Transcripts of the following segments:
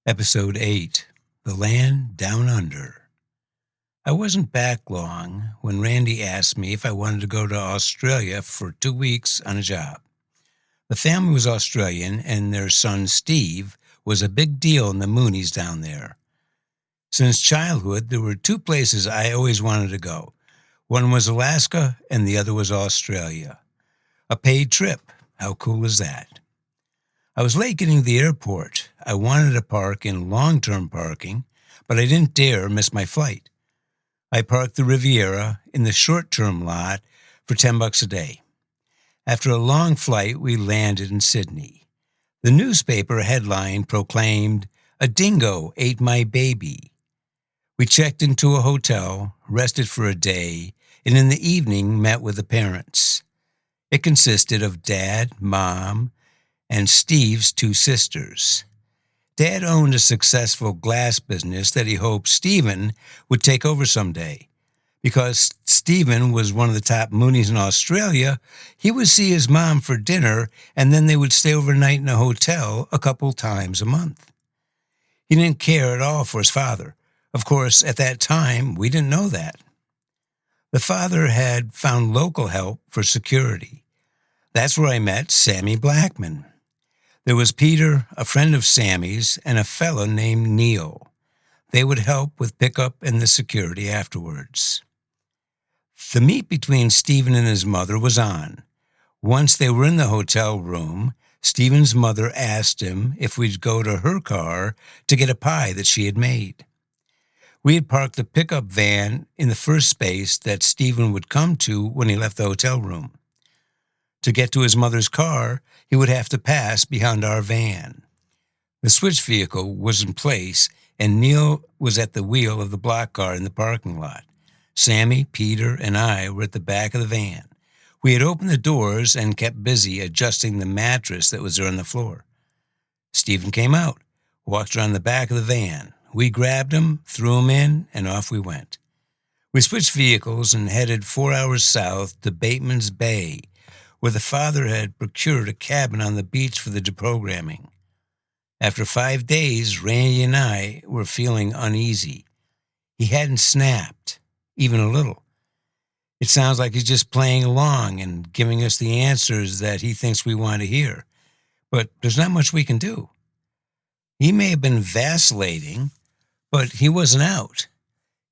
Episode 8, The Land Down Under. I wasn't back long when Randy asked me if I wanted to go to Australia for 2 weeks on a job. The family was Australian, and their son Steve was a big deal in the Moonies down there. Since childhood, there were 2 places I always wanted to go. One was Alaska, and the other was Australia. A paid trip. How cool is that? I was late getting to the airport. I wanted to park in long-term parking, but I didn't dare miss my flight. I parked the Riviera in the short-term lot for $10 a day. After a long flight, we landed in Sydney. The newspaper headline proclaimed, "A dingo ate my baby." We checked into a hotel, rested for a day, and in the evening met with the parents. It consisted of Dad, Mom, and Steve's 2 sisters. Dad owned a successful glass business that he hoped Stephen would take over someday. Because Stephen was one of the top Moonies in Australia, he would see his mom for dinner, and then they would stay overnight in a hotel a couple times a month. He didn't care at all for his father. Of course, at that time, we didn't know that. The father had found local help for security. That's where I met Sammy Blackman. There was Peter, a friend of Sammy's, and a fellow named Neil. They would help with pickup and the security afterwards. The meet between Stephen and his mother was on. Once they were in the hotel room, Stephen's mother asked him if we'd go to her car to get a pie that she had made. We had parked the pickup van in the first space that Stephen would come to when he left the hotel room. To get to his mother's car, he would have to pass behind our van. The switch vehicle was in place, and Neil was at the wheel of the block car in the parking lot. Sammy, Peter, and I were at the back of the van. We had opened the doors and kept busy adjusting the mattress that was there on the floor. Stephen came out, walked around the back of the van. We grabbed him, threw him in, and off we went. We switched vehicles and headed 4 hours south to Bateman's Bay, where the father had procured a cabin on the beach for the deprogramming. After 5 days, Randy and I were feeling uneasy. He hadn't snapped, even a little. It sounds like he's just playing along and giving us the answers that he thinks we want to hear. But there's not much we can do. He may have been vacillating, but he wasn't out.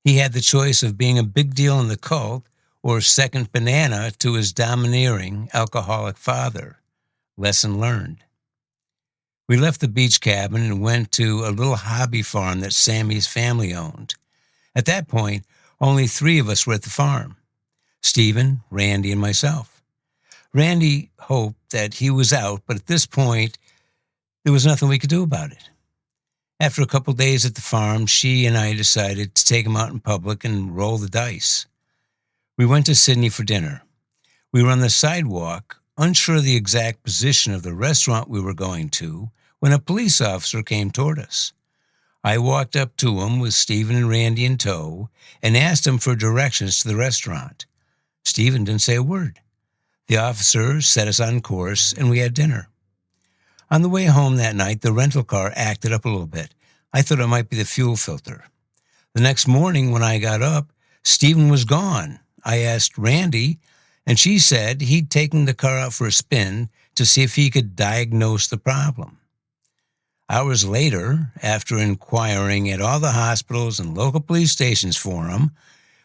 He had the choice of being a big deal in the cult or second banana to his domineering, alcoholic father. Lesson learned. We left the beach cabin and went to a little hobby farm that Sammy's family owned. At that point, only 3 of us were at the farm: Stephen, Randy, and myself. Randy hoped that he was out, but at this point, there was nothing we could do about it. After a couple days at the farm, she and I decided to take him out in public and roll the dice. We went to Sydney for dinner. We were on the sidewalk, unsure of the exact position of the restaurant we were going to, when a police officer came toward us. I walked up to him with Stephen and Randy in tow and asked him for directions to the restaurant. Stephen didn't say a word. The officer set us on course, and we had dinner. On the way home that night, the rental car acted up a little bit. I thought it might be the fuel filter. The next morning when I got up, Stephen was gone. I asked Randy, and she said he'd taken the car out for a spin to see if he could diagnose the problem. Hours later, after inquiring at all the hospitals and local police stations for him,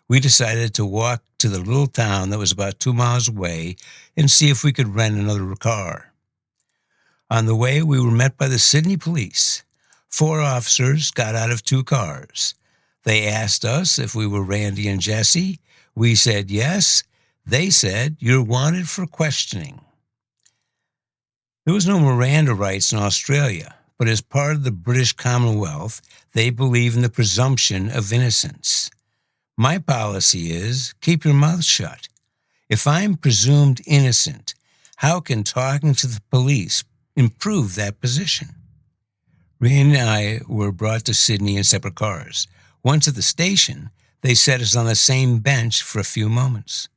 we decided to walk to the little town that was about 2 miles away and see if we could rent another car. On the way, we were met by the Sydney police. 4 officers got out of 2 cars. They asked us if we were Randy and Jesse. We said yes. They said, "You're wanted for questioning." There was no Miranda rights in Australia, but as part of the British Commonwealth, they believe in the presumption of innocence. My policy is keep your mouth shut. If I'm presumed innocent, how can talking to the police improve that position? Randy and I were brought to Sydney in separate cars. Once at the station, they set us on the same bench for a few moments.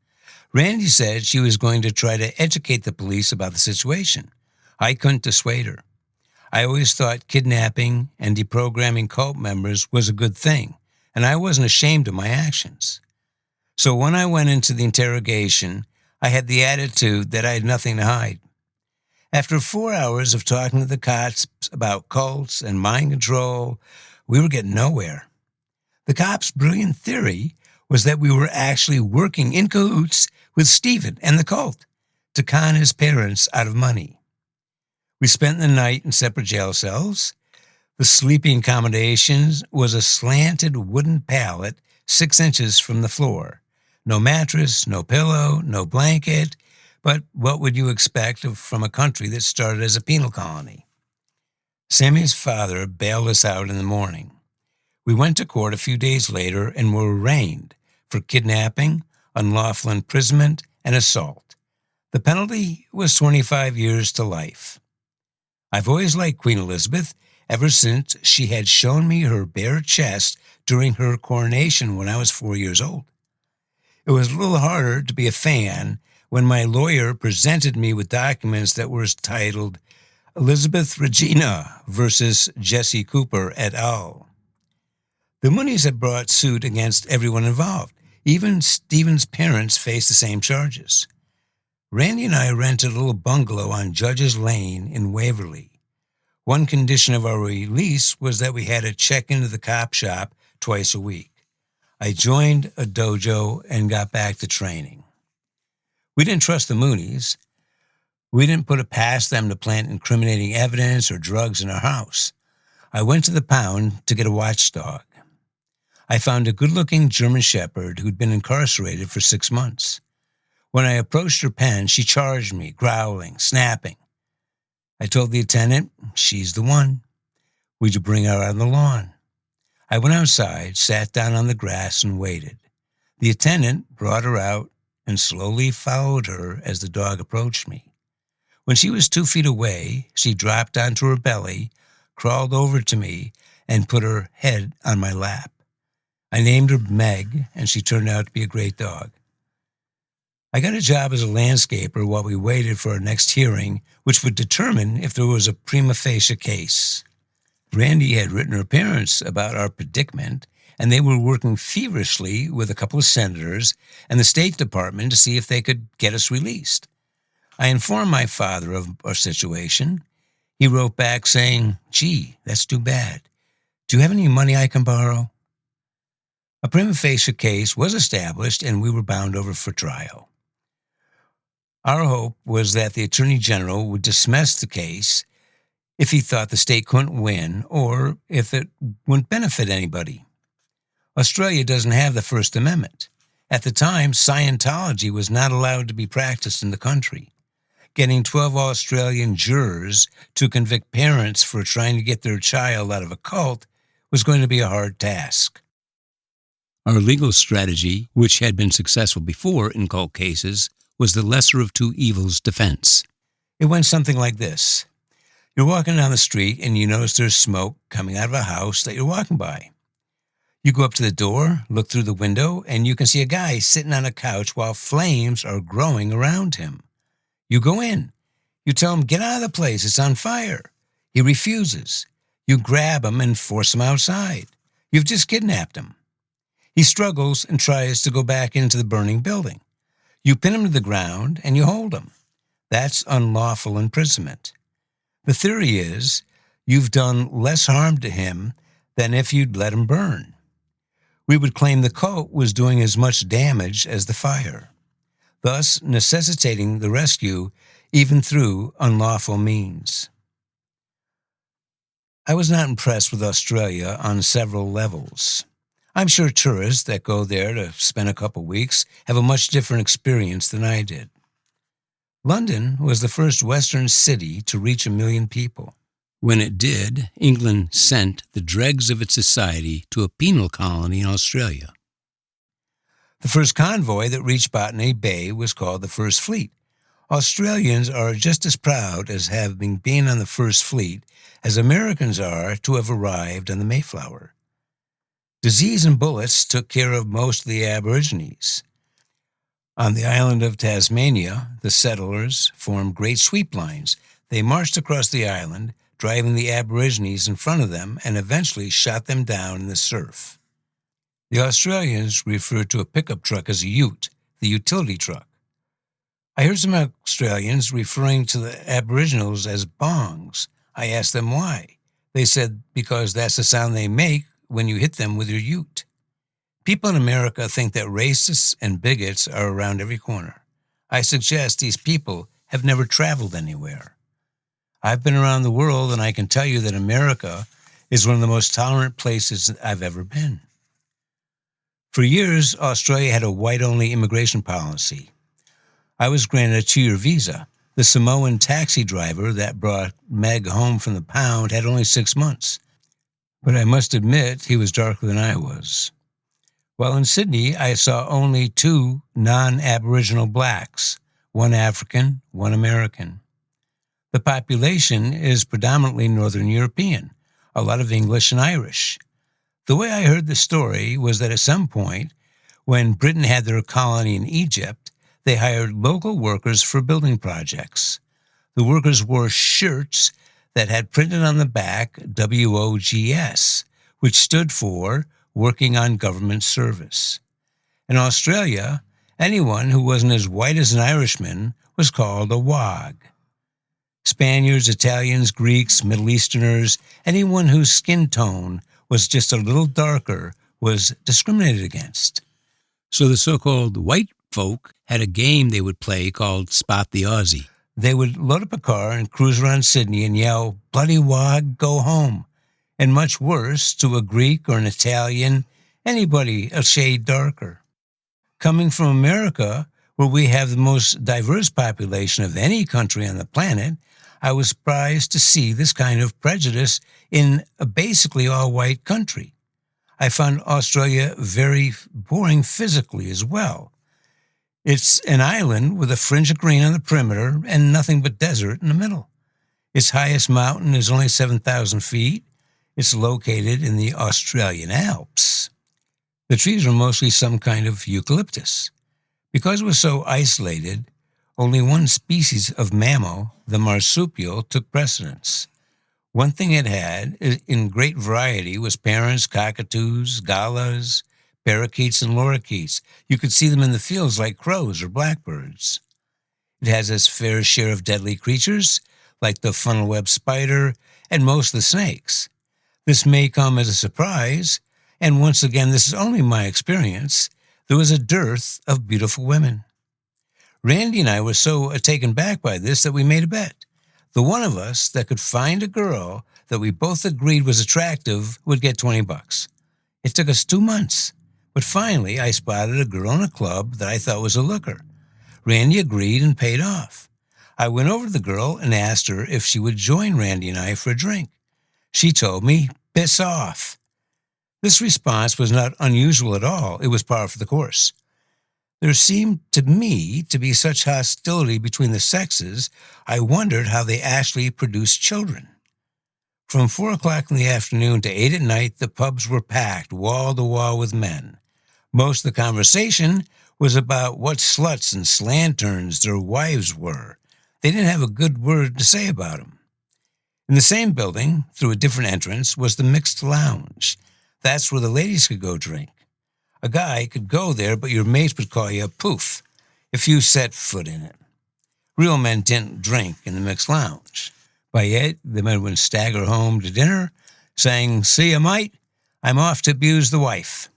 Randy said she was going to try to educate the police about the situation. I couldn't dissuade her. I always thought kidnapping and deprogramming cult members was a good thing, and I wasn't ashamed of my actions. So when I went into the interrogation, I had the attitude that I had nothing to hide. After 4 hours of talking to the cops about cults and mind control, we were getting nowhere. The cops' brilliant theory was that we were actually working in cahoots with Stephen and the cult to con his parents out of money. We spent the night in separate jail cells. The sleeping accommodations was a slanted wooden pallet 6 inches from the floor. No mattress, no pillow, no blanket, but what would you expect from a country that started as a penal colony? Sammy's father bailed us out in the morning. We went to court a few days later and were arraigned for kidnapping, unlawful imprisonment, and assault. The penalty was 25 years to life. I've always liked Queen Elizabeth ever since she had shown me her bare chest during her coronation when I was 4 years old. It was a little harder to be a fan when my lawyer presented me with documents that were titled Elizabeth Regina versus Jesse Cooper et al. The Moonies had brought suit against everyone involved. Even Stephen's parents faced the same charges. Randy and I rented a little bungalow on Judge's Lane in Waverly. One condition of our release was that we had to check into the cop shop twice a week. I joined a dojo and got back to training. We didn't trust the Moonies. We didn't put it past them to plant incriminating evidence or drugs in our house. I went to the pound to get a watchdog. I found a good-looking German shepherd who'd been incarcerated for 6 months. When I approached her pen, she charged me, growling, snapping. I told the attendant, she's the one. Would you bring her out on the lawn? I went outside, sat down on the grass, and waited. The attendant brought her out and slowly followed her as the dog approached me. When she was 2 feet away, she dropped onto her belly, crawled over to me, and put her head on my lap. I named her Meg, and she turned out to be a great dog. I got a job as a landscaper while we waited for our next hearing, which would determine if there was a prima facie case. Randy had written her parents about our predicament, and they were working feverishly with a couple of senators and the State Department to see if they could get us released. I informed my father of our situation. He wrote back saying, "Gee, that's too bad. Do you have any money I can borrow?" A prima facie case was established, and we were bound over for trial. Our hope was that the Attorney General would dismiss the case if he thought the state couldn't win or if it wouldn't benefit anybody. Australia doesn't have the First Amendment. At the time, Scientology was not allowed to be practiced in the country. Getting 12 Australian jurors to convict parents for trying to get their child out of a cult was going to be a hard task. Our legal strategy, which had been successful before in cult cases, was the lesser of two evils defense. It went something like this. You're walking down the street and you notice there's smoke coming out of a house that you're walking by. You go up to the door, look through the window, and you can see a guy sitting on a couch while flames are growing around him. You go in. You tell him, "Get out of the place, it's on fire." He refuses. You grab him and force him outside. You've just kidnapped him. He struggles and tries to go back into the burning building. You pin him to the ground and you hold him. That's unlawful imprisonment. The theory is you've done less harm to him than if you'd let him burn. We would claim the cult was doing as much damage as the fire, thus necessitating the rescue even through unlawful means. I was not impressed with Australia on several levels. I'm sure tourists that go there to spend a couple weeks have a much different experience than I did. London was the first Western city to reach 1 million people. When it did, England sent the dregs of its society to a penal colony in Australia. The first convoy that reached Botany Bay was called the First Fleet. Australians are just as proud as having been on the First Fleet as Americans are to have arrived on the Mayflower. Disease and bullets took care of most of the Aborigines. On the island of Tasmania, the settlers formed great sweep lines. They marched across the island, driving the Aborigines in front of them and eventually shot them down in the surf. The Australians referred to a pickup truck as a ute, the utility truck. I heard some Australians referring to the Aboriginals as bongs. I asked them why. They said because that's the sound they make when you hit them with your ute. People in America think that racists and bigots are around every corner. I suggest these people have never traveled anywhere. I've been around the world, and I can tell you that America is one of the most tolerant places I've ever been. For years, Australia had a white-only immigration policy. I was granted a 2-year visa. The Samoan taxi driver that brought Meg home from the pound had only 6 months. But I must admit he was darker than I was. While in Sydney, I saw only 2 non-Aboriginal blacks, 1 African, 1 American. The population is predominantly Northern European, a lot of English and Irish. The way I heard the story was that at some point, when Britain had their colony in Egypt, they hired local workers for building projects. The workers wore shirts that had printed on the back WOGS, which stood for Working on Government Service. In Australia, anyone who wasn't as white as an Irishman was called a WOG. Spaniards, Italians, Greeks, Middle Easterners, anyone whose skin tone was just a little darker was discriminated against. So the so-called white folk had a game they would play called Spot the Aussie. They would load up a car and cruise around Sydney and yell, "Bloody wog, go home." And much worse, to a Greek or an Italian, anybody a shade darker. Coming from America, where we have the most diverse population of any country on the planet, I was surprised to see this kind of prejudice in a basically all-white country. I found Australia very boring physically as well. It's an island with a fringe of green on the perimeter and nothing but desert in the middle. Its highest mountain is only 7,000 feet. It's located in the Australian Alps. The trees are mostly some kind of eucalyptus. Because it was so isolated, only 1 species of mammal, the marsupial, took precedence. One thing it had, in great variety, was parrots, cockatoos, galahs, parakeets, and lorikeets. You could see them in the fields like crows or blackbirds. It has its fair share of deadly creatures, like the funnel-web spider and most of the snakes. This may come as a surprise, and once again, this is only my experience. There was a dearth of beautiful women. Randy and I were so taken back by this that we made a bet. The one of us that could find a girl that we both agreed was attractive would get $20. It took us 2 months, but finally I spotted a girl in a club that I thought was a looker. Randy agreed and paid off. I went over to the girl and asked her if she would join Randy and I for a drink. She told me, "Piss off." This response was not unusual at all. It was par for the course. There seemed to me to be such hostility between the sexes, I wondered how they actually produced children. From 4 o'clock in the afternoon to 8 at night, the pubs were packed wall to wall with men. Most of the conversation was about what sluts and slanterns their wives were. They didn't have a good word to say about them. In the same building, through a different entrance, was the mixed lounge. That's where the ladies could go drink. A guy could go there, but your mates would call you a poof if you set foot in it. Real men didn't drink in the mixed lounge. By 8, the men would stagger home to dinner, saying, "See ya, mate, I'm off to abuse the wife."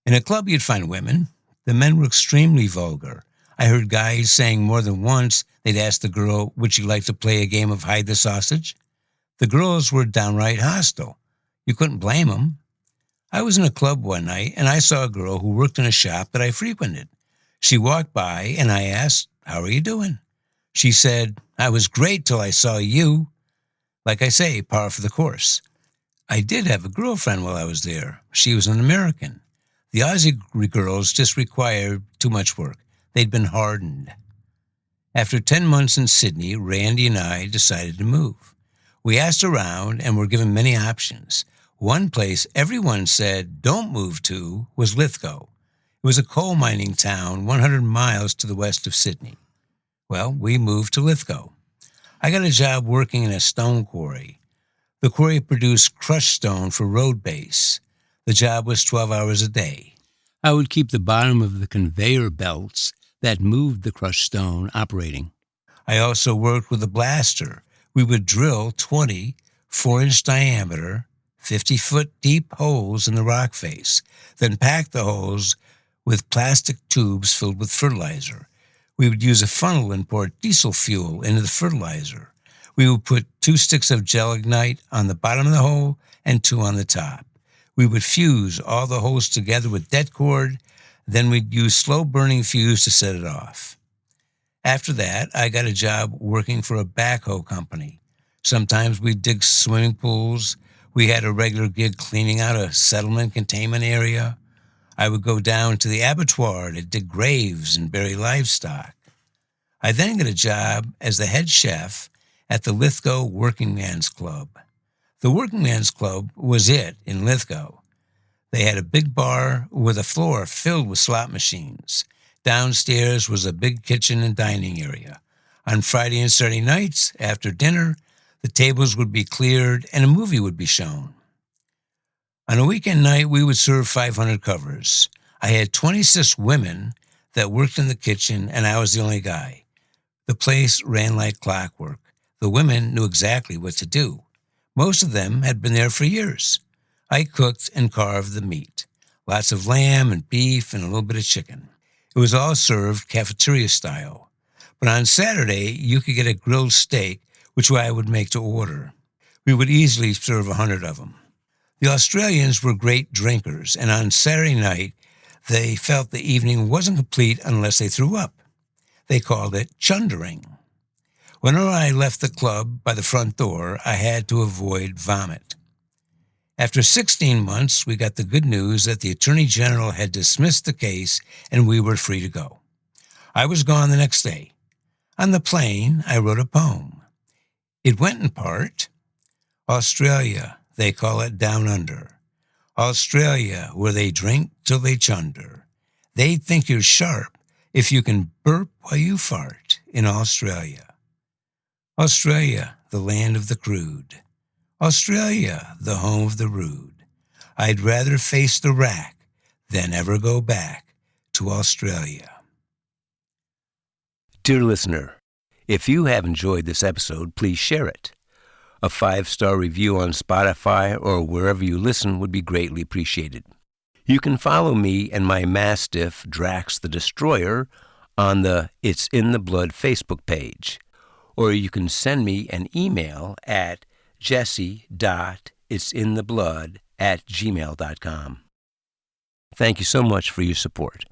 In a club, you'd find women. The men were extremely vulgar. I heard guys saying more than once they'd ask the girl, "Would you like to play a game of hide the sausage?" The girls were downright hostile. You couldn't blame them. I was in a club one night, and I saw a girl who worked in a shop that I frequented. She walked by, and I asked, "How are you doing?" She said, "I was great till I saw you." Like I say, par for the course. I did have a girlfriend while I was there. She was an American. The Aussie girls just required too much work. They'd been hardened. After 10 months in Sydney, Randy and I decided to move. We asked around and were given many options. One place everyone said don't move to was Lithgow. It was a coal mining town 100 miles to the west of Sydney. Well, we moved to Lithgow. I got a job working in a stone quarry. The quarry produced crushed stone for road base. The job was 12 hours a day. I would keep the bottom of the conveyor belts that moved the crushed stone operating. I also worked with a blaster. We would drill 20 4-inch diameter, 50-foot deep holes in the rock face, then pack the holes with plastic tubes filled with fertilizer. We would use a funnel and pour diesel fuel into the fertilizer. We would put 2 sticks of gelignite on the bottom of the hole and 2 on the top. We would fuse all the holes together with det cord, then we'd use slow-burning fuse to set it off. After that, I got a job working for a backhoe company. Sometimes we'd dig swimming pools. We had a regular gig cleaning out a settlement containment area. I would go down to the abattoir to dig graves and bury livestock. I then got a job as the head chef at the Lithgow Working Man's Club. The Working Man's Club was it in Lithgow. They had a big bar with a floor filled with slot machines. Downstairs was a big kitchen and dining area. On Friday and Saturday nights, after dinner, the tables would be cleared and a movie would be shown. On a weekend night, we would serve 500 covers. I had 26 women that worked in the kitchen, and I was the only guy. The place ran like clockwork. The women knew exactly what to do. Most of them had been there for years. I cooked and carved the meat. Lots of lamb and beef and a little bit of chicken. It was all served cafeteria style. But on Saturday, you could get a grilled steak, which I would make to order. We would easily serve 100 of them. The Australians were great drinkers, and on Saturday night, they felt the evening wasn't complete unless they threw up. They called it chundering. Whenever I left the club by the front door, I had to avoid vomit. After 16 months, we got the good news that the Attorney General had dismissed the case and we were free to go. I was gone the next day. On the plane, I wrote a poem. It went in part, Australia, they call it down under. Australia, where they drink till they chunder. They'd think you're sharp if you can burp while you fart in Australia. Australia, the land of the crude. Australia, the home of the rude. I'd rather face the rack than ever go back to Australia. Dear listener, if you have enjoyed this episode, please share it. A 5-star review on Spotify or wherever you listen would be greatly appreciated. You can follow me and my Mastiff, Drax the Destroyer, on the It's in the Blood Facebook page. Or you can send me an email at jesse.it'sintheblood@gmail.com. Thank you so much for your support.